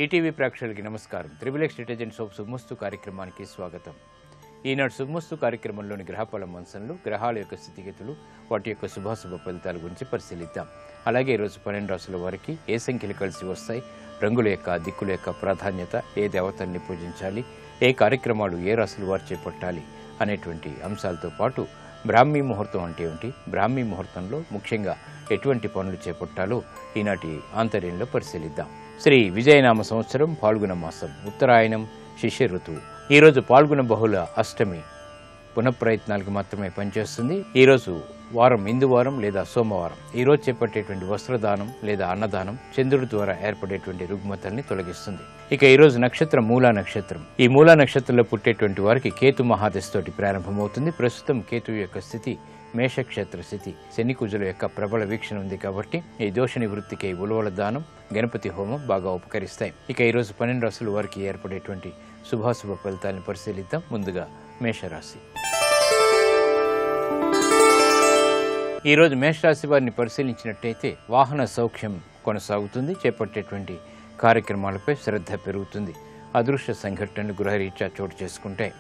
ETV ప్రేక్షకులకి నమస్కారం. Triple detergent soap శుభమస్తు కార్యక్రమానికి స్వాగతం. ఈనాడు శుభమస్తు కార్యక్రమంలోని గ్రహఫల మంచంలో గ్రహాల యొక్క స్థితిగతులు, వాటి యొక్క శుభాశుభ ఫలితాల గురించి పరిశీలిద్దాం. అలాగే ఈరోజు 12 రాశుల వారికి ఏ సంఖ్యలు కలిసి వస్తాయి, రంగుల యొక్క దిక్కుల యొక్క ప్రాధాన్యత, ఏ దేవతల్ని పూజించాలి, ఏ కార్యక్రమాలు ఏ రాశుల వారు చేపట్టాలి అనేటువంటి అంశాలతో పాటు బ్రాహ్మీ ముహూర్తం అంటే ఏమిటి, బ్రాహ్మీ ముహూర్తంలో ముఖ్యంగా ఎటువంటి పనులు చేపట్టాలో ఈనాటి ఆంతర్యంలో పరిశీలిద్దాం. శ్రీ విజయనామ సంవత్సరం పాల్గొన మాసం, ఉత్తరాయణం, శిష్య ఋతువు. ఈరోజు పాల్గొన బహుళ అష్టమి పునఃప్రయత్నాలకు మాత్రమే పనిచేస్తుంది. ఈరోజు వారం ఇందువారం లేదా సోమవారం. ఈరోజు చేపట్టేటువంటి వస్త్రదానం లేదా అన్నదానం చంద్రుడి ద్వారా ఏర్పడేటువంటి రుగ్మతల్ని తొలగిస్తుంది. ఇక ఈరోజు నక్షత్రం మూలా నక్షత్రం. ఈ మూలా నక్షత్రంలో పుట్టేటువంటి వారికి కేతు మహాదశ తోటి ప్రారంభమవుతుంది. ప్రస్తుతం కేతు యొక్క స్థితి మేషక్షేత్ర స్థితి, శని కుజుల యొక్క ప్రబల వీక్షణ ఉంది కాబట్టి ఈ దోష నివృత్తికి ఉలవల దానం, గణపతి హోమం బాగా ఉపకరిస్తాయి. ఇక ఈరోజు 12 రాశుల వారికి ఏర్పడేటువంటి శుభాశుభ ఫలితాలను పరిశీలిద్దాం. ముందుగా మేషరాశి. ఈరోజు మేషరాశి వారిని పరిశీలించినట్టయితే వాహన సౌఖ్యం కొనసాగుతుంది. చేపట్టేటువంటి కార్యక్రమాలపై శ్రద్ధ పెరుగుతుంది. అదృశ్య సంఘటనలు గృహరీత్యా చోటు చేసుకుంటాయి.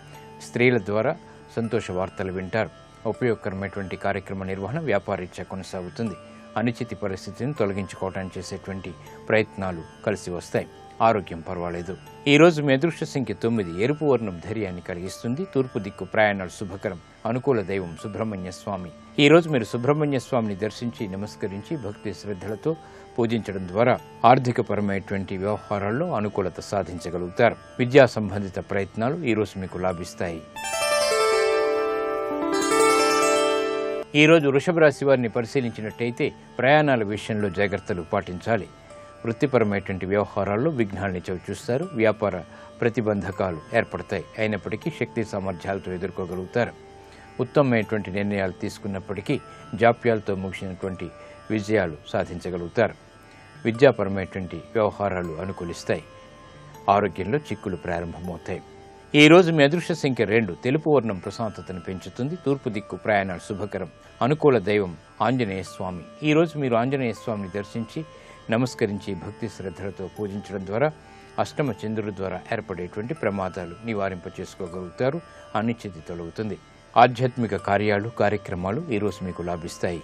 స్త్రీల ద్వారా సంతోష వార్తలు వింటారు. ఉపయోగకరమైనటువంటి కార్యక్రమ నిర్వహణ వ్యాపారీత్యా కొనసాగుతుంది. అనిశ్చిత పరిస్థితిని తొలగించుకోవడానికి చేసేటువంటి ప్రయత్నాలు కలిసి వస్తాయి. ఆరోగ్యం పర్వాలేదు. ఈ రోజు మీ అదృష్ట సంఖ్య 9. ఎరుపు వర్ణం ధైర్యాన్ని కలిగిస్తుంది. తూర్పు దిక్కు ప్రయాణాలు శుభకరం. అనుకూల దైవం సుబ్రహ్మణ్య స్వామి. ఈ రోజు మీరు సుబ్రహ్మణ్య స్వామిని దర్శించి నమస్కరించి భక్తి శ్రద్ధలతో పూజించడం ద్వారా ఆర్థికపరమైనటువంటి వ్యవహారాల్లో అనుకూలత సాధించగలుగుతారు. విద్యా సంబంధిత ప్రయత్నాలు ఈ రోజు మీకు లాభిస్తాయి. ఈ రోజు వృషభ రాశి వారిని పరిశీలించినట్టయితే ప్రయాణాల విషయంలో జాగ్రత్తలు పాటించాలి. వృత్తిపరమైనటువంటి వ్యవహారాల్లో విఘ్నాల్ని చవిచూస్తారు. వ్యాపార ప్రతిబంధకాలు ఏర్పడతాయి. అయినప్పటికీ శక్తి సామర్థ్యాలతో ఎదుర్కోగలుగుతారు. ఉత్తమమైనటువంటి నిర్ణయాలు తీసుకున్నప్పటికీ జాప్యాలతో ముగిసినటువంటి విజయాలు సాధించగలుగుతారు. విద్యాపరమైనటువంటి వ్యవహారాలు అనుకూలిస్తాయి. ఆరోగ్యంలో చిక్కులు ప్రారంభమవుతాయి. ఈ రోజు మీ అదృష్ట సంఖ్య 2. తెలుపు వర్ణం ప్రశాంతతను పెంచుతుంది. తూర్పు దిక్కు ప్రయాణాలు శుభకరం. అనుకూల దైవం ఆంజనేయ స్వామి. ఈ రోజు మీరు ఆంజనేయ స్వామిని దర్శించి నమస్కరించి భక్తి శ్రద్ధలతో పూజించడం ద్వారా అష్టమ చంద్రుడి ద్వారా ఏర్పడేటువంటి ప్రమాదాలు నివారింపచేసుకోగలుగుతారు. అనిశ్చితి తొలగుతుంది. ఆధ్యాత్మిక కార్యాలు కార్యక్రమాలు ఈరోజు మీకు లాభిస్తాయి.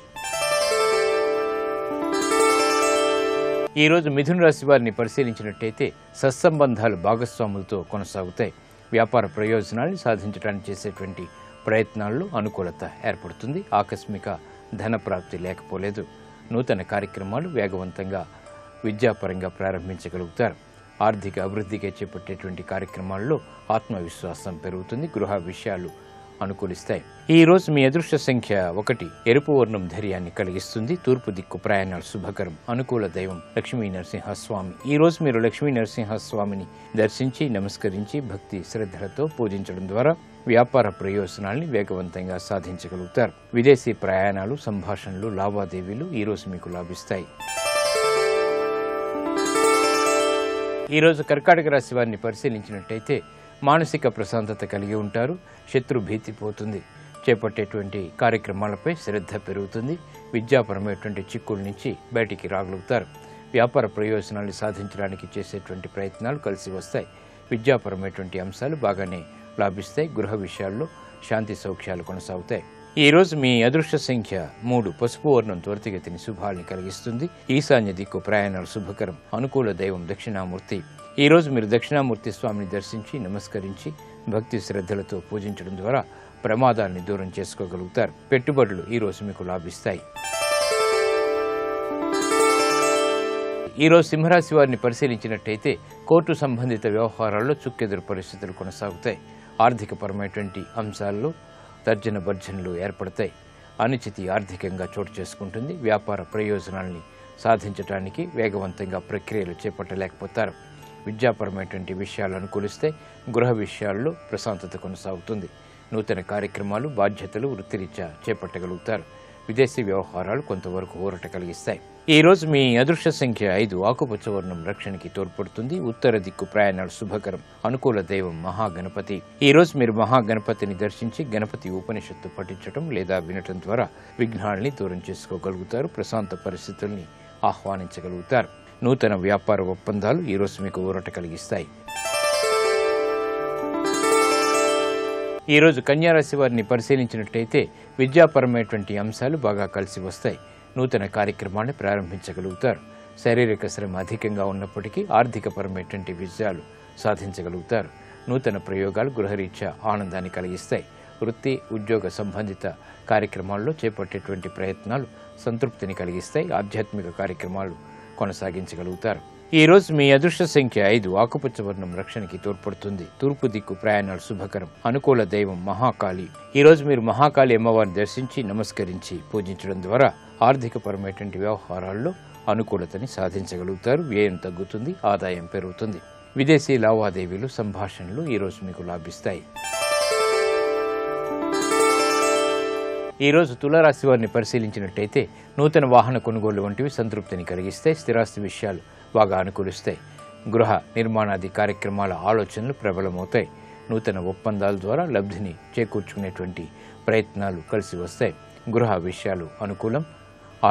ఈరోజు మిథున రాశి వారిని పరిశీలించినట్టయితే సత్సంబంధాలు భాగస్వాములతో కొనసాగుతాయి. వ్యాపార ప్రయోజనాన్ని సాధించడానికి చేసేటువంటి ప్రయత్నాల్లో అనుకూలత ఏర్పడుతుంది. ఆకస్మిక ధన ప్రాప్తి లేకపోలేదు. నూతన కార్యక్రమాలు వేగవంతంగా విద్యాపరంగా ప్రారంభించగలుగుతారు. ఆర్థిక అభివృద్ధికి చేపట్టేటువంటి కార్యక్రమాల్లో ఆత్మవిశ్వాసం పెరుగుతుంది. గృహ విషయాలు అనుకూలిస్తాయి. ఈ రోజు మీ అదృష్ట సంఖ్య 1. ఎరుపు వర్ణం ధైర్యాన్ని కలిగిస్తుంది. తూర్పు దిక్కు ప్రయాణాలు శుభకరం. అనుకూల దైవం లక్ష్మీ నరసింహస్వామి. ఈ రోజు మీరు లక్ష్మీ నరసింహస్వామిని దర్శించి నమస్కరించి భక్తి శ్రద్ధలతో పూజించడం ద్వారా వ్యాపార ప్రయోజనాల్ని వేగవంతంగా సాధించగలుగుతారు. విదేశీ ప్రయాణాలు, సంభాషణలు, లావాదేవీలు ఈ రోజు మీకు లాభిస్తాయి. ఈరోజు కర్కాటక రాశి వారిని పరిశీలించినట్టయితే మానసిక ప్రశాంతత కలిగి ఉంటారు. శత్రు భీతి పోతుంది. చేపట్టేటువంటి కార్యక్రమాలపై శ్రద్ధ పెరుగుతుంది. విద్యాపరమైనటువంటి చిక్కుల నుంచి బయటికి రాగలుగుతారు. వ్యాపార ప్రయోజనాలు సాధించడానికి చేసేటువంటి ప్రయత్నాలు కలిసి వస్తాయి. విద్యాపరమైనటువంటి అంశాలు బాగానే లాభిస్తాయి. గృహ విషయాల్లో శాంతి సౌఖ్యాలు కొనసాగుతాయి. ఈ రోజు మీ అదృష్ట సంఖ్య 3. పసుపు వర్ణం త్వరితగతిని శుభాల్ని కలిగిస్తుంది. ఈశాన్య దిక్కు ప్రయాణాలు శుభకరం. అనుకూల దైవం దక్షిణామూర్తి. ఈ రోజు మీరు దక్షిణామూర్తి స్వామిని దర్శించి నమస్కరించి భక్తి శ్రద్ధలతో పూజించడం ద్వారా ప్రమాదాన్ని దూరం చేసుకోగలుగుతారు. పెట్టుబడులు ఈ రోజు మీకు లాభిస్తాయి. ఈరోజు సింహరాశి వారిని పరిశీలించినట్టయితే కోర్టు సంబంధిత వ్యవహారాల్లో చుక్కెదురు పరిస్థితులు కొనసాగుతాయి. ఆర్థికపరమైనటువంటి అంశాల్లో తర్జన భర్జనలు ఏర్పడతాయి. అనిశ్చితి ఆర్థికంగా చోటు చేసుకుంటుంది. వ్యాపార ప్రయోజనాల్ని సాధించడానికి వేగవంతంగా ప్రక్రియలు చేపట్టలేకపోతారు. విద్యాపరమైనటువంటి విషయాలు అనుకూలిస్తే గృహ విషయాల్లో ప్రశాంతత కొనసాగుతుంది. నూతన కార్యక్రమాలు, బాధ్యతలు వృత్తిరీత్యా చేపట్టగలుగుతారు. విదేశీ వ్యవహారాలు కొంతవరకు ఊరట కలిగిస్తాయి. ఈ రోజు మీ అదృష్ట సంఖ్య 5. ఆకుపచ్చ వర్ణం రక్షణకి తోడ్పడుతుంది. ఉత్తర దిక్కు ప్రయాణాలు శుభకరం. అనుకూల దైవం మహాగణపతి. ఈ రోజు మీరు మహాగణపతిని దర్శించి గణపతి ఉపనిషత్తు పఠించడం లేదా వినటం ద్వారా విఘ్నాల్ని దూరం చేసుకోగలుగుతారు. ప్రశాంత పరిస్థితుల్ని ఆహ్వానించగలుగుతారు. నూతన వ్యాపార ఒప్పందాలు ఈరోజు మీకు ఊరట కలిగిస్తాయి. ఈరోజు కన్యారాశి వారిని పరిశీలించినట్లయితే విద్యాపరమైనటువంటి అంశాలు బాగా కలిసి వస్తాయి. నూతన కార్యక్రమాన్ని ప్రారంభించగలుగుతారు. శారీరక శ్రమ అధికంగా ఉన్నప్పటికీ ఆర్థికపరమైనటువంటి విజయాలు సాధించగలుగుతారు. నూతన ప్రయోగాలు గృహరీత్యా ఆనందాన్ని కలిగిస్తాయి. వృత్తి ఉద్యోగ సంబంధిత కార్యక్రమాల్లో చేపట్టేటువంటి ప్రయత్నాలు సంతృప్తిని కలిగిస్తాయి. ఆధ్యాత్మిక కార్యక్రమాలు కొనసాగించగలుగుతారు. ఈ రోజు మీ అదృష్ట సంఖ్య 5. ఆకుపచ్చ వర్ణం రక్షణకి తోడ్పడుతుంది. తూర్పు దిక్కు ప్రయాణాలు శుభకరం. అనుకూల దైవం మహాకాళి. ఈ రోజు మీరు మహాకాళి అమ్మవారిని దర్శించి నమస్కరించి పూజించడం ద్వారా ఆర్థికపరమైనటువంటి వ్యవహారాల్లో అనుకూలతని సాధించగలుగుతారు. వ్యయం తగ్గుతుంది, ఆదాయం పెరుగుతుంది. విదేశీ లావాదేవీలు సంభాషణలు ఈరోజు మీకు లాభిస్తాయి. ఈరోజు తులారాశి వారిని పరిశీలించినట్టయితే నూతన వాహన కొనుగోలు వంటివి సంతృప్తిని కలిగిస్తాయి. స్థిరాస్తి విషయాలు బాగా అనుకూలిస్తాయి. గృహ నిర్మాణాది కార్యక్రమాల ఆలోచనలు ప్రబలమవుతాయి. నూతన ఒప్పందాల ద్వారా లబ్ధిని చేకూర్చుకునేటువంటి ప్రయత్నాలు కలిసి వస్తాయి. గృహ విషయాలు అనుకూలం.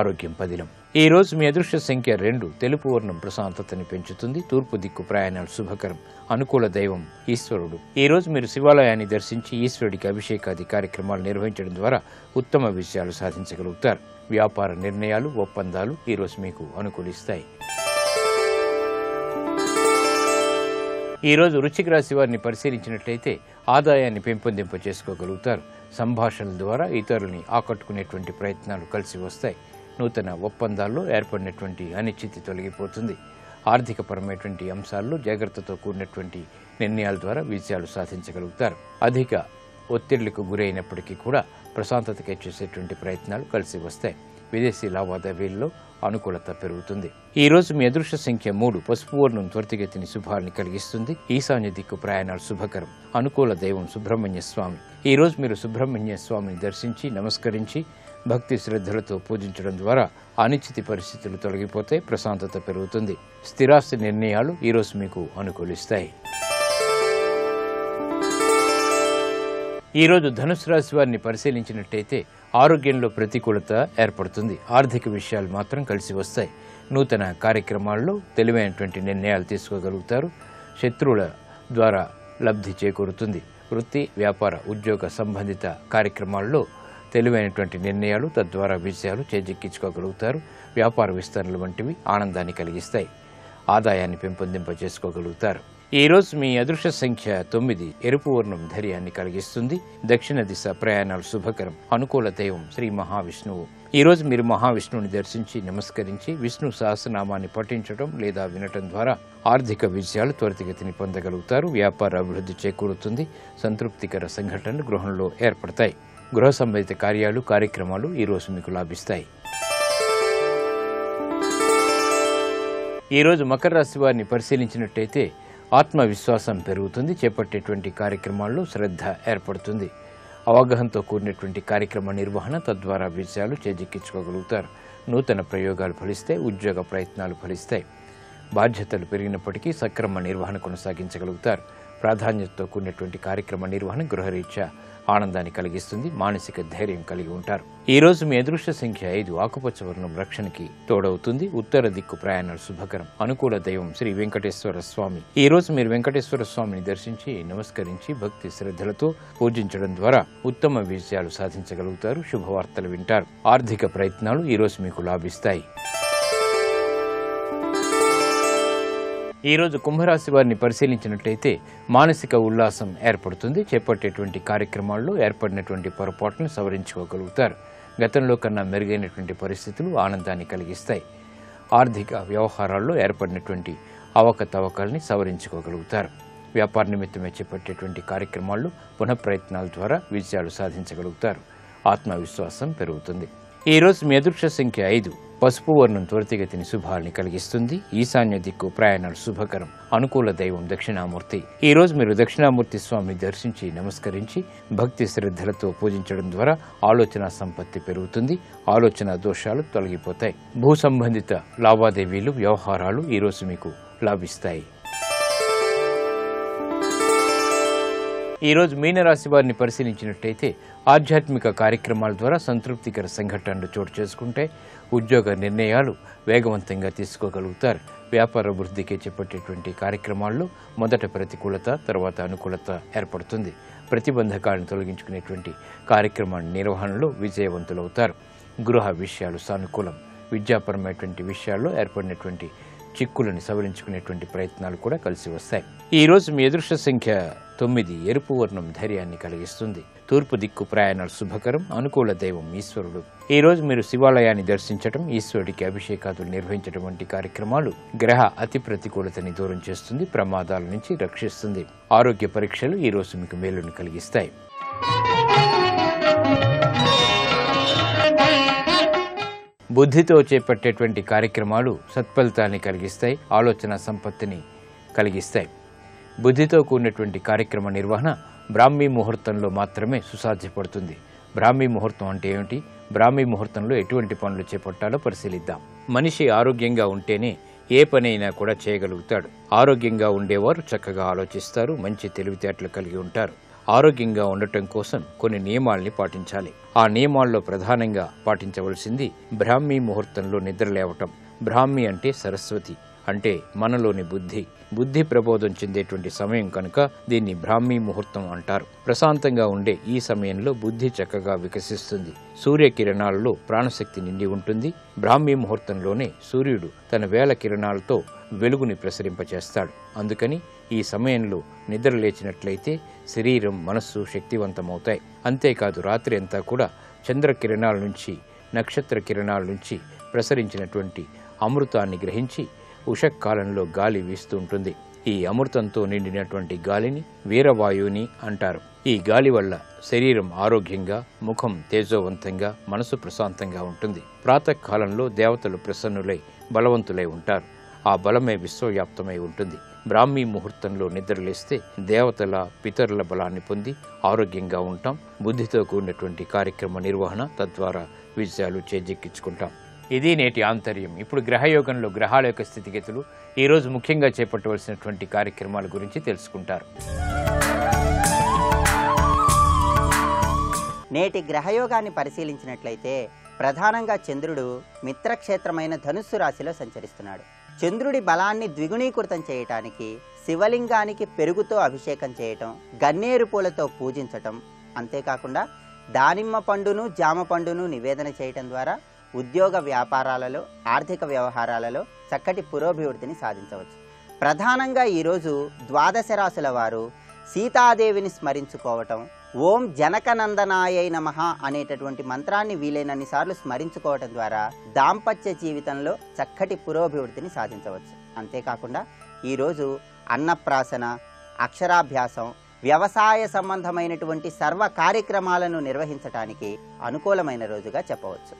ఆరోగ్యం పదిలం. ఈ రోజు మీ అదృష్ట సంఖ్య 2. తెలుపు వర్ణం ప్రశాంతతని పెంచుతుంది. తూర్పు దిక్కు ప్రయాణాలు శుభకరం. అనుకూల దైవం ఈశ్వరుడు. ఈ రోజు మీరు శివాలయాన్ని దర్శించి ఈశ్వరుడికి అభిషేకాది కార్యక్రమాలు నిర్వహించడం ద్వారా ఉత్తమ విజయాలు సాధించగలుగుతారు. వ్యాపార నిర్ణయాలు ఒప్పందాలు ఈరోజు మీకు అనుకూలిస్తాయి. ఈరోజు వృశ్చిక రాశి వారిని పరిశీలించినట్లయితే ఆదాయాన్ని పెంపొందింప చేసుకోగలుగుతారు. సంభాషణల ద్వారా ఇతరులని ఆకట్టుకునేటువంటి ప్రయత్నాలు కలిసి వస్తాయి. నూతన ఒప్పందాల్లో ఏర్పడినటువంటి అనిశ్చితి తొలగిపోతుంది. ఆర్థికపరమైనటువంటి అంశాల్లో జాగ్రత్తతో కూడినటువంటి నిర్ణయాల ద్వారా విజయాలు సాధించగలుగుతారు. అధిక ఒత్తిళ్లకు గురైనప్పటికీ కూడా ప్రశాంతతకి చేసేటువంటి ప్రయత్నాలు కలిసి వస్తాయి. విదేశీ లావాదేవీల్లో అనుకూలత పెరుగుతుంది. ఈ రోజు మీ అదృష్ట సంఖ్య 3. పసుపు వర్ణం త్వరితగతిని శుభాన్ని కలిగిస్తుంది. ఈశాన్య దిక్కు ప్రయాణాలు శుభకరం. అనుకూల దైవం సుబ్రహ్మణ్య స్వామి. ఈ రోజు మీరు సుబ్రహ్మణ్య స్వామిని దర్శించి నమస్కరించి భక్తి శ్రద్ధలతో పూజించడం ద్వారా అనిశ్చితి పరిస్థితులు తొలగిపోతే ప్రశాంతత పెరుగుతుంది. స్థిరాస్తి నిర్ణయాలు ఈరోజు మీకు అనుకూలిస్తాయి. ఈరోజు ధనుసు రాశి వారిని పరిశీలించినట్టయితే ఆరోగ్యంలో ప్రతికూలత ఏర్పడుతుంది. ఆర్థిక విషయాలు మాత్రం కలిసి వస్తాయి. నూతన కార్యక్రమాల్లో తెలివైనటువంటి నిర్ణయాలు తీసుకోగలుగుతారు. శత్రువుల ద్వారా లబ్ధి చేకూరుతుంది. వృత్తి వ్యాపార ఉద్యోగ సంబంధిత కార్యక్రమాల్లో తెలివైనటువంటి నిర్ణయాలు తద్వారా విజయాలు చేజిక్కించుకోగలుగుతారు. వ్యాపార విస్తరణలు వంటివి ఆనందాన్ని కలిగిస్తాయి. ఆదాయాన్ని పెంపొందింప చేసుకోగలుగుతారు. ఈ రోజు మీ అదృష్ట సంఖ్య 9. ఎరుపు వర్ణం ధైర్యాన్ని కలిగిస్తుంది. దక్షిణ దిశ ప్రయాణాలు శుభకరం. అనుకూల దైవం శ్రీ మహావిష్ణువు. ఈ రోజు మీరు మహావిష్ణువుని దర్శించి నమస్కరించి విష్ణు సహస్రనామాన్ని పఠించడం లేదా వినటం ద్వారా ఆర్థిక విజయాలు త్వరితగతిని పొందగలుగుతారు. వ్యాపార అభివృద్ధి చేకూరుతుంది. సంతృప్తికర సంఘటనలు గృహంలో ఏర్పడతాయి. గృహ సంబంధిత కార్యక్రమాలు ఈ రోజు మీకు లాభిస్తాయి. ఈ రోజు మకర రాశి వారిని పరిశీలించినట్టయితే ఆత్మవిశ్వాసం పెరుగుతుంది. చేపట్టేటువంటి కార్యక్రమాల్లో శ్రద్ధ ఏర్పడుతుంది. అవగాహనతో కూడినటువంటి కార్యక్రమ నిర్వహణ తద్వారా విజయాలు చేజిక్కించుకోగలుగుతారు. నూతన ప్రయోగాలు ఫలిస్తాయి. ఉద్యోగ ప్రయత్నాలు ఫలిస్తాయి. బాధ్యతలు పెరిగినప్పటికీ సక్రమ నిర్వహణ కొనసాగించగలుగుతారు. ప్రాధాన్యతతో కూడినటువంటి కార్యక్రమ నిర్వహణ గృహరీత్యా ఆనందాన్ని కలిగిస్తుంది. మానసిక ధైర్యం కలిగి ఉంటారు. ఈ రోజు మీ అదృష్ట సంఖ్య 5. ఆకుపచ్చ వర్ణం రక్షణకి తోడవుతుంది. ఉత్తర దిక్కు ప్రయాణాలు శుభకరం. అనుకూల దైవం శ్రీ వెంకటేశ్వర స్వామి. ఈ రోజు మీరు వెంకటేశ్వర స్వామిని దర్శించి నమస్కరించి భక్తి శ్రద్ధలతో పూజించడం ద్వారా ఉత్తమ విజయాలు సాధించగలుగుతారు. శుభవార్తలు వింటారు. ఆర్థిక ప్రయత్నాలు ఈ రోజు మీకు లాభిస్తాయి. ఈ రోజు కుంభరాశి వారిని పరిశీలించినట్లయితే మానసిక ఉల్లాసం ఏర్పడుతుంది. చేపట్టేటువంటి కార్యక్రమాల్లో ఏర్పడినటువంటి పొరపాట్లను సవరించుకోగలుగుతారు. గతంలో కన్నా మెరుగైనటువంటి పరిస్థితులు ఆనందాన్ని కలిగిస్తాయి. ఆర్థిక వ్యవహారాల్లో ఏర్పడినటువంటి అవకతవకల్ని సవరించుకోగలుగుతారు. వ్యాపార నిమిత్తమే చేపట్టేటువంటి కార్యక్రమాల్లో పునఃప్రయత్నాల ద్వారా విజయాలు సాధించగలుగుతారు. ఆత్మవిశ్వాసం పెరుగుతుంది. ఈ రోజు మీ అదృష్ట సంఖ్య 5. పసుపు వర్ణం త్వరితగతిని శుభాల్ని కలిగిస్తుంది. ఈశాన్య దిక్కు ప్రయాణాలు శుభకరం. అనుకూల దైవం దక్షిణామూర్తి. ఈ రోజు మీరు దక్షిణామూర్తి స్వామిని దర్శించి నమస్కరించి భక్తి శ్రద్ధలతో పూజించడం ద్వారా ఆలోచన సంపత్తి పెరుగుతుంది. ఆలోచన దోషాలు తొలగిపోతాయి. భూ సంబంధిత లావాదేవీలు వ్యవహారాలు ఈ రోజు మీకు లాభిస్తాయి. ఈ రోజు మీనరాశి వారిని పరిశీలించినట్లయితే ఆధ్యాత్మిక కార్యక్రమాల ద్వారా సంతృప్తికర సంఘటనలు చోటు చేసుకుంటే ఉద్యోగ నిర్ణయాలు వేగవంతంగా తీసుకోగలుగుతారు. వ్యాపార వృద్ధికి చేపట్టేటువంటి కార్యక్రమాల్లో మొదట ప్రతికూలత, తర్వాత అనుకూలత ఏర్పడుతుంది. ప్రతిబంధకాలను తొలగించుకునేటువంటి కార్యక్రమాల నిర్వహణలో విజయవంతులవుతారు. గృహ విషయాలు సానుకూలం. విద్యాపరమైనటువంటి విషయాల్లో ఏర్పడినటువంటి చిక్కులను సవరించుకునేటువంటి ప్రయత్నాలు కూడా కలిసి వస్తాయి. ఈ రోజు మీ అదృష్ట సంఖ్య 9. ఎరుపు వర్ణం ధైర్యాన్ని కలిగిస్తుంది. తూర్పు దిక్కు ప్రయాణాలు శుభకరం. అనుకూల దైవం ఈశ్వరుడు. ఈ రోజు మీరు శివాలయాన్ని దర్శించడం, ఈశ్వరుడికి అభిషేకాదులు నిర్వహించడం వంటి కార్యక్రమాలు గ్రహ అతి ప్రతికూలతని దూరం చేస్తుంది, ప్రమాదాల నుంచి రక్షిస్తుంది. ఆరోగ్య పరీక్షలు ఈ రోజు మీకు మేలును కలిగిస్తాయి. బుద్ధితో చేపట్టేటువంటి కార్యక్రమాలు సత్ఫలితాన్ని కలిగిస్తాయి, ఆలోచన సంపత్తిని కలిగిస్తాయి. బుద్ధితో కూడినటువంటి కార్యక్రమ నిర్వహణ బ్రాహ్మీ ముహూర్తంలో మాత్రమే సుసాధ్యపడుతుంది. బ్రాహ్మీ ముహూర్తం అంటే ఏమిటి? బ్రాహ్మీ ముహూర్తంలో ఎటువంటి పనులు చేపట్టాలో పరిశీలిద్దాం. మనిషి ఆరోగ్యంగా ఉంటేనే ఏ పనైనా కూడా చేయగలుగుతాడు. ఆరోగ్యంగా ఉండేవారు చక్కగా ఆలోచిస్తారు, మంచి తెలివితేటలు కలిగి ఉంటారు. ఆరోగ్యంగా ఉండటం కోసం కొన్ని నియమాల్ని పాటించాలి. ఆ నియమాల్లో ప్రధానంగా పాటించవలసింది బ్రాహ్మీ ముహూర్తంలో నిద్రలేవటం. బ్రాహ్మీ అంటే సరస్వతి, అంటే మనలోని బుద్ధి. బుద్ధి ప్రబోధం చెందేటువంటి సమయం కనుక దీన్ని బ్రాహ్మీ ముహూర్తం అంటారు. ప్రశాంతంగా ఉండే ఈ సమయంలో బుద్ధి చక్కగా వికసిస్తుంది. సూర్యకిరణాలలో ప్రాణశక్తి నిండి ఉంటుంది. బ్రాహ్మీ ముహూర్తంలోనే సూర్యుడు తన వేల కిరణాలతో వెలుగుని ప్రసరింపచేస్తాడు. అందుకని ఈ సమయంలో నిద్ర లేచినట్లయితే శరీరం, మనస్సు శక్తివంతమవుతాయి. అంతేకాదు రాత్రి అంతా కూడా చంద్రకిరణాల నుంచి, నక్షత్ర కిరణాల నుంచి ప్రసరించినటువంటి అమృతాన్ని గ్రహించి ఉషకాలంలో గాలి వీస్తూ ఉంటుంది. ఈ అమృతంతో నిండినటువంటి గాలిని వీరవాయువుని అంటారు. ఈ గాలి వల్ల శరీరం ఆరోగ్యంగా, ముఖం తేజోవంతంగా, మనసు ప్రశాంతంగా ఉంటుంది. ప్రాతకాలంలో దేవతలు ప్రసన్నులై బలవంతులై ఉంటారు. ఆ బలమే విశ్వవ్యాప్తమై ఉంటుంది. బ్రాహ్మీ ముహూర్తంలో నిద్రలేస్తే దేవతల, పితరుల బలాన్ని పొంది ఆరోగ్యంగా ఉంటాం. బుద్ధితో కూడినటువంటి కార్యక్రమ నిర్వహణ, తద్వారా విజయాలు చేజెక్కించుకుంటాం. ఇది నేటి ఆంతర్యం. ఇప్పుడు గ్రహయోగంలో గ్రహాల యొక్క స్థితిగతులు, ఈరోజు ముఖ్యంగా చేపట్టవలసినటువంటి కార్యక్రమాల గురించి తెలుసుకుంటారు. నేటి గ్రహయోగాన్ని పరిశీలించినట్లయితే ప్రధానంగా చంద్రుడు మిత్రక్షేత్రమైన ధనుస్సు రాశిలో సంచరిస్తున్నాడు. చంద్రుడి బలాన్ని ద్విగుణీకృతం చేయటానికి శివలింగానికి పెరుగుతో అభిషేకం చేయటం, గన్నేరు పూలతో పూజించటం, అంతేకాకుండా దానిమ్మ పండును, జామ పండును నివేదన చేయటం ద్వారా ఉద్యోగ వ్యాపారాలలో, ఆర్థిక వ్యవహారాలలో చక్కటి పురోభివృద్ధిని సాధించవచ్చు. ప్రధానంగా ఈరోజు ద్వాదశ రాశుల వారు సీతాదేవిని స్మరించుకోవటం, ఓం జనకనందనాయై నమః అనేటటువంటి మంత్రాన్ని వీలైనన్ని సార్లు స్మరించుకోవటం ద్వారా దాంపత్య జీవితంలో చక్కటి పురోభివృద్ధిని సాధించవచ్చు. అంతేకాకుండా ఈరోజు అన్నప్రాసన, అక్షరాభ్యాసం, వ్యవసాయ సంబంధమైనటువంటి సర్వ కార్యక్రమాలను నిర్వహించడానికి అనుకూలమైన రోజుగా చెప్పవచ్చు.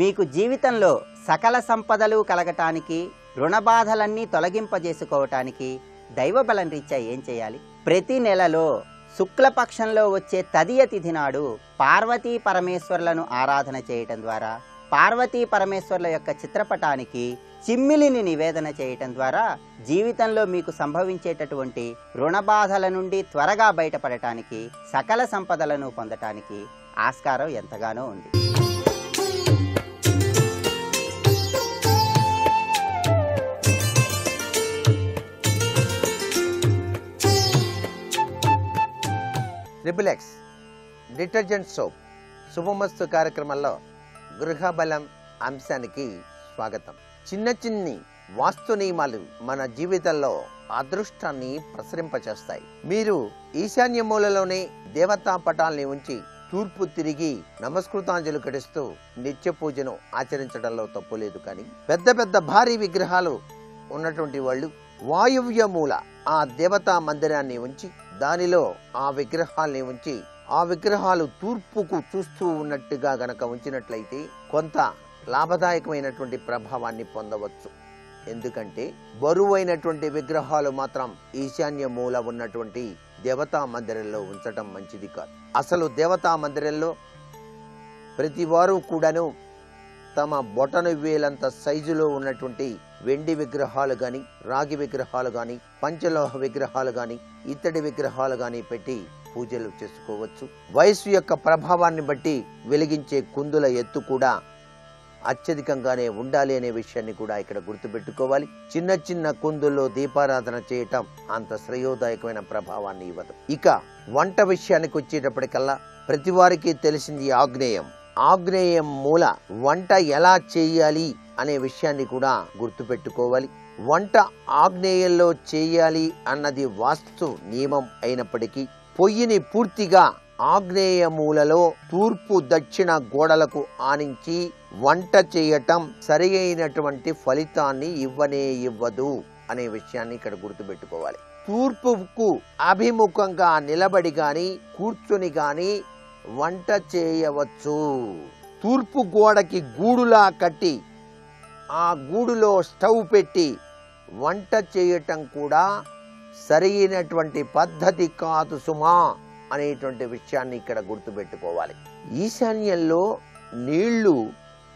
మీకు జీవితంలో సకల సంపదలు కలగటానికి, రుణబాధలన్నీ తొలగింపజేసుకోవటానికి దైవబలం రీత్యా ఏం చేయాలి? ప్రతి నెలలో శుక్లపక్షంలో వచ్చే తదియ తిథి నాడు పార్వతీ పరమేశ్వర్లను ఆరాధన చేయటం ద్వారా, పార్వతీ పరమేశ్వర్ల యొక్క చిత్రపటానికి చిమ్మిలిని నివేదన చేయటం ద్వారా జీవితంలో మీకు సంభవించేటటువంటి రుణబాధల నుండి త్వరగా బయటపడటానికి, సకల సంపదలను పొందటానికి ఆస్కారం ఎంతగానో ఉంది. ట్రిపుల్ డిటర్జెంట్ సోప్ శుభమస్తు కార్యక్రమంలో గృహబలం అంశానికి స్వాగతం. చిన్ని వాస్తు నియమాలు మన జీవితంలో అదృష్టాన్ని ప్రసరింపచేస్తాయి. మీరు ఈశాన్య మూలలోనే దేవతా పటాల్ని ఉంచి తూర్పు తిరిగి నమస్కృతాంజలి ఘటిస్తూ నిత్య పూజను ఆచరించడంలో తప్పు లేదు. కానీ పెద్ద భారీ విగ్రహాలు ఉన్నటువంటి వాళ్ళు వాయువ్య మూల ఆ దేవతా మందిరాన్ని ఉంచి దానిలో ఆ విగ్రహాల్ని ఉంచి ఆ విగ్రహాలు తూర్పుకు చూస్తూ ఉన్నట్టుగా గనక ఉంచినట్లయితే కొంత లాభదాయకమైనటువంటి ప్రభావాన్ని పొందవచ్చు. ఎందుకంటే బరువైనటువంటి విగ్రహాలు మాత్రం ఈశాన్య మూల ఉన్నటువంటి దేవతా మందిరంలో ఉంచటం మంచిది కాదు. అసలు దేవతా మందిరంలో ప్రతి వారు కూడాను తమ బొటను వేలంత సైజులో ఉన్నటువంటి వెండి విగ్రహాలు గాని, రాగి విగ్రహాలు గాని, పంచలోహ విగ్రహాలు గాని, ఇత్తడి విగ్రహాలు గాని పెట్టి పూజలు చేసుకోవచ్చు. వయస్సు యొక్క ప్రభావాన్ని బట్టి వెలిగించే కుందుల ఎత్తు కూడా అత్యధికంగానే ఉండాలి అనే విషయాన్ని కూడా ఇక్కడ గుర్తుపెట్టుకోవాలి. చిన్న చిన్న కుందుల్లో దీపారాధన చేయటం అంత శ్రేయోదాయకమైన ప్రభావాన్ని ఇవ్వదు. ఇక వంట విషయానికి వచ్చేటప్పటికల్లా ప్రతి వారికి తెలిసింది ఆగ్నేయం. ఆగ్నేయం మూల వంట ఎలా చేయాలి అనే విషయాన్ని కూడా గుర్తుపెట్టుకోవాలి. వంట ఆగ్నేయంలో చేయాలి అన్నది వాస్తు నియమం అయినప్పటికీ పొయ్యిని పూర్తిగా ఆగ్నేయ మూలలో తూర్పు దక్షిణ గోడలకు ఆనించి వంట చేయటం సరి అయినటువంటి ఫలితాన్ని ఇవ్వదు అనే విషయాన్ని ఇక్కడ గుర్తుపెట్టుకోవాలి. తూర్పుకు అభిముఖంగా నిలబడి గాని కూర్చొని గాని వంట చేయవచ్చు. తూర్పు గోడకి గూడులా కట్టి ఆ గూడులో స్టవ్ పెట్టి వంట చేయటం కూడా సరైనటువంటి పద్ధతి కాదు సుమా అనేటువంటి విషయాన్ని ఇక్కడ గుర్తుపెట్టుకోవాలి. ఈశాన్యంలో నీళ్లు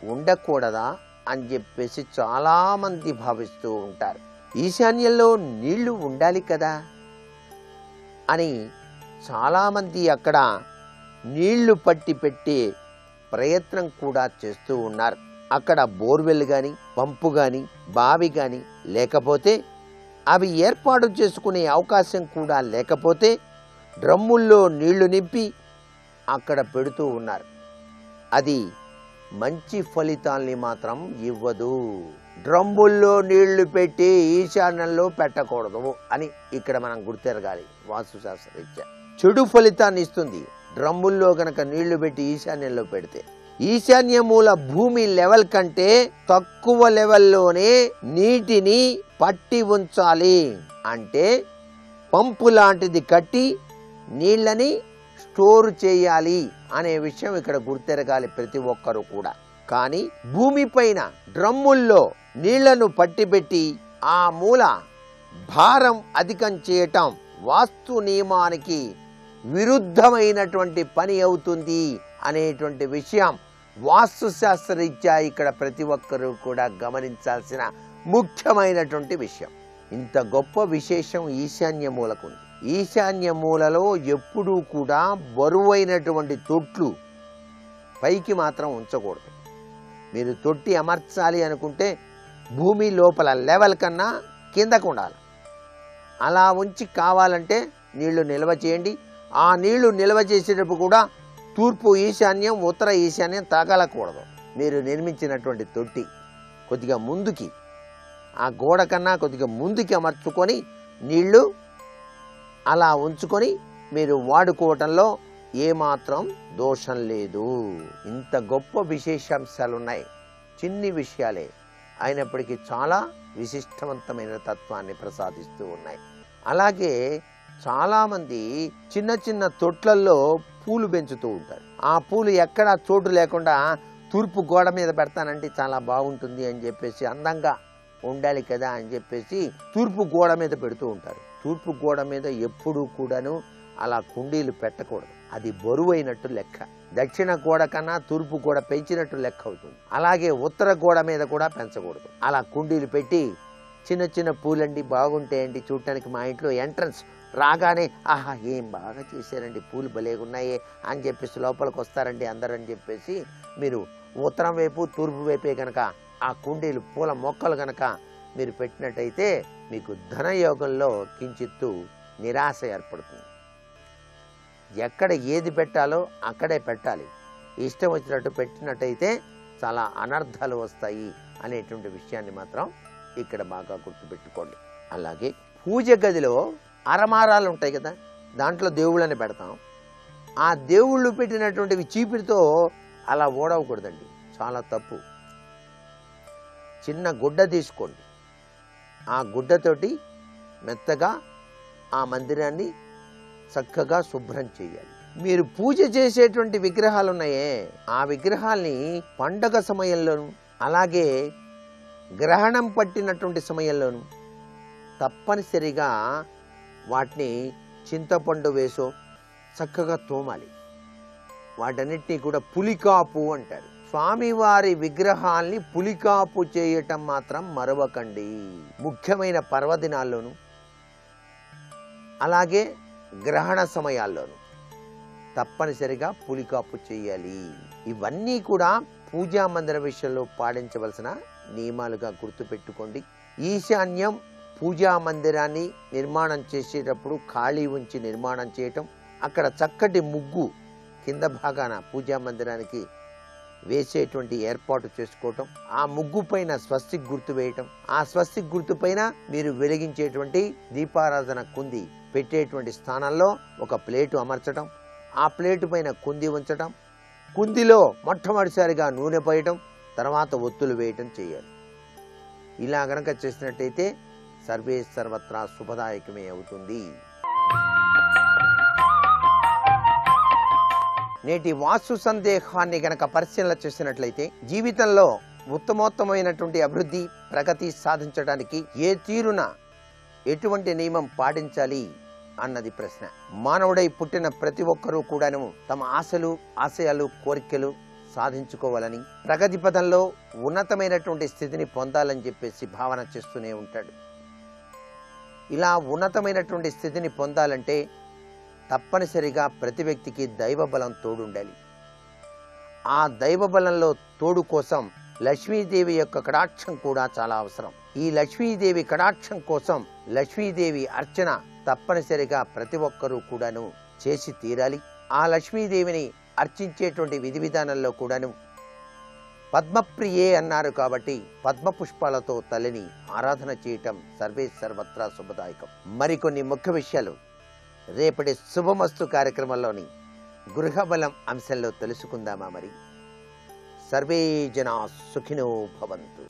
ఉండకూడదా అని చెప్పేసి చాలా మంది భావిస్తూ ఉంటారు. ఈశాన్యంలో నీళ్లు ఉండాలి కదా అని చాలా మంది అక్కడ నీళ్లు పట్టి పెట్టే ప్రయత్నం కూడా చేస్తూ ఉన్నారు. అక్కడ బోర్వెల్ గాని, పంపు గాని, బావి గాని లేకపోతే, అవి ఏర్పాటు చేసుకునే అవకాశం కూడా లేకపోతే డ్రమ్ముల్లో నీళ్లు నింపి అక్కడ పెడుతూ ఉన్నారు. అది మంచి ఫలితాల్ని మాత్రం ఇవ్వదు. డ్రమ్ముల్లో నీళ్లు పెట్టి ఈశాన్యంలో పెట్టకూడదు అని ఇక్కడ మనం గుర్తెరగాలి. వాస్తుశాస్త్రరీత్యా చెడు ఫలితాన్ని ఇస్తుంది డ్రమ్ముల్లో గనక నీళ్లు పెట్టి ఈశాన్యంలో పెడితే. ఈశాన్య మూల భూమి లెవెల్ కంటే తక్కువ లెవెల్లోనే నీటిని పట్టి ఉంచాలి. అంటే పంపు లాంటిది కట్టి నీళ్ళని స్టోర్ చేయాలి అనే విషయం ఇక్కడ గుర్తెరగాలి ప్రతి ఒక్కరూ కూడా. కానీ భూమిపైన డ్రమ్ముల్లో నీళ్లను పట్టిపెట్టి ఆ మూల భారం అధికం చేయటం వాస్తు నియమానికి విరుద్ధమైనటువంటి పని అవుతుంది అనేటువంటి విషయం వాస్తు శాస్త్రరీత్యా ఇక్కడ ప్రతి ఒక్కరూ కూడా గమనించాల్సిన ముఖ్యమైనటువంటి విషయం. ఇంత గొప్ప విశేషం ఈశాన్య మూలకు ఉంది. ఈశాన్య మూలలో ఎప్పుడూ కూడా బరువైనటువంటి తొట్లు పైకి మాత్రం ఉంచకూడదు. మీరు తొట్టి అమర్చాలి అనుకుంటే భూమి లోపల లెవెల్ కన్నా కిందకు ఉండాలి. అలా ఉంచి కావాలంటే నీళ్లు నిల్వ చేయండి. ఆ నీళ్లు నిల్వ చేసేటప్పుడు కూడా తూర్పు ఈశాన్యం, ఉత్తర ఈశాన్యం తగలకూడదు. మీరు నిర్మించినటువంటి తొట్టి కొద్దిగా ముందుకి, ఆ గోడ కన్నా కొద్దిగా ముందుకి అమర్చుకొని నీళ్లు అలా ఉంచుకొని మీరు వాడుకోవటంలో ఏమాత్రం దోషం లేదు. ఇంత గొప్ప విశేషాంశాలు ఉన్నాయి. చిన్ని విషయాలే అయినప్పటికీ చాలా విశిష్టవంతమైన తత్వాన్ని ప్రసాదిస్తూ ఉన్నాయి. అలాగే చాలామంది చిన్న చిన్న తొట్లల్లో పూలు పెంచుతూ ఉంటారు. ఆ పూలు ఎక్కడా చోటు లేకుండా తూర్పు గోడ మీద పెడతానంటే చాలా బాగుంటుంది అని చెప్పేసి, అందంగా ఉండాలి కదా అని చెప్పేసి తూర్పు గోడ మీద పెడుతూ ఉంటారు. తూర్పు గోడ మీద ఎప్పుడూ కూడాను అలా కుండీలు పెట్టకూడదు. అది బరువైనట్టు లెక్క. దక్షిణ గోడ కన్నా తూర్పు గోడ పెంచినట్టు లెక్క అవుతుంది. అలాగే ఉత్తర గోడ మీద కూడా పెంచకూడదు. అలా కుండీలు పెట్టి చిన్న చిన్న పూలండి బాగుంటాయండి, చూడటానికి మా ఇంట్లో ఎంట్రన్స్ రాగానే ఆహా ఏం బాగా చేశారండి, పూలు భలేగున్నాయే అని చెప్పేసి లోపలికి వస్తారండి అందరూ అని చెప్పేసి మీరు ఉత్తరం వైపు తూర్పు వైపే కనుక ఆ కుండీలు పూల మొక్కలు కనుక మీరు పెట్టినట్టయితే మీకు ధనయోగంలో కించిత్తు నిరాశ ఏర్పడుతుంది. ఎక్కడ ఏది పెట్టాలో అక్కడే పెట్టాలి. ఇష్టం వచ్చినట్టు పెట్టినట్టయితే చాలా అనర్థాలు వస్తాయి అనేటువంటి విషయాన్ని మాత్రం ఇక్కడ బాగా గుర్తుపెట్టుకోండి. అలాగే పూజ గదిలో అరమారాలు ఉంటాయి కదా, దాంట్లో దేవుళ్ళని పెడతాం. ఆ దేవుళ్ళు పెట్టినటువంటివి చీపిరితో అలా ఓడవకూడదండి, చాలా తప్పు. చిన్న గుడ్డ తీసుకోండి, ఆ గుడ్డతోటి మెత్తగా ఆ మందిరాన్ని చక్కగా శుభ్రం చేయాలి. మీరు పూజ చేసేటువంటి విగ్రహాలు ఉన్నాయే, ఆ విగ్రహాల్ని పండగ సమయంలోను అలాగే గ్రహణం పట్టినటువంటి సమయంలోను తప్పనిసరిగా వాటిని చింతపండు వేసో చక్కగా తోమాలి. వాటన్నిటినీ కూడా పులికాపు అంటారు. స్వామివారి విగ్రహాల్ని పులికాపు చేయటం మాత్రం మరవకండి. ముఖ్యమైన పర్వదినాల్లోనూ అలాగే గ్రహణ సమయాల్లోనూ తప్పనిసరిగా పులికాపు చేయాలి. ఇవన్నీ కూడా పూజా మందిర విషయంలో పాటించవలసిన నియమాలుగా గుర్తుపెట్టుకోండి. ఈశాన్యం పూజా మందిరాన్ని నిర్మాణం చేసేటప్పుడు ఖాళీ ఉంచి నిర్మాణం చేయటం, అక్కడ చక్కటి ముగ్గు కింద భాగాన పూజా మందిరానికి వేసేటువంటి ఏర్పాటు చేసుకోవటం, ఆ ముగ్గు పైన స్వస్తిక్ గుర్తు వేయటం, ఆ స్వస్తిక్ గుర్తు పైన మీరు వెలిగించేటువంటి దీపారాధన కుంది పెట్టేటువంటి స్థానంలో ఒక ప్లేటు అమర్చడం, ఆ ప్లేటు పైన కుంది ఉంచటం, కుందిలో మొట్టమొదటిసారిగా నూనె పోయటం, తర్వాత ఒత్తులు వేయటం చేయాలి. ఇలా గనక చేసినట్టయితే సర్వే సర్వత్రా శుభదాయకమే అవుతుంది. నేటి వాస్తు సందేహాన్ని గనక పరిశీలన చేసినట్లయితే జీవితంలో ఉత్తమోత్తమైనటువంటి అభివృద్ధి ప్రగతి సాధించడానికి ఏ తీరున ఎటువంటి నియమం పాటించాలి అన్నది ప్రశ్న. మానవుడై పుట్టిన ప్రతి ఒక్కరూ కూడాను తమ ఆశలు, ఆశయాలు, కోరికలు సాధించుకోవాలని, ప్రగతి పదంలో ఉన్నతమైనటువంటి స్థితిని పొందాలని చెప్పేసి భావన చేస్తూనే ఉంటాడు. ఇలా ఉన్నతమైనటువంటి స్థితిని పొందాలంటే తప్పనిసరిగా ప్రతి వ్యక్తికి దైవ బలం తోడుండాలి. ఆ దైవ బలంలో తోడు కోసం లక్ష్మీదేవి యొక్క కటాక్షం కూడా చాలా అవసరం. ఈ లక్ష్మీదేవి కటాక్షం కోసం లక్ష్మీదేవి అర్చన తప్పనిసరిగా ప్రతి ఒక్కరూ కూడాను చేసి తీరాలి. ఆ లక్ష్మీదేవిని అర్చించేటువంటి విధి విధానంలో కూడాను పద్మప్రియే అన్నారు కాబట్టి పద్మ పుష్పాలతో తల్లిని ఆరాధన చేయటం సర్వే సర్వత్రా శుభదాయకం. మరికొన్ని ముఖ్య విషయాలు రేపటి శుభమస్తు కార్యక్రమంలోని గృహబలం అంశంలో తెలుసుకుందామా? మరి సర్వే జనా సుఖినో భవంతు.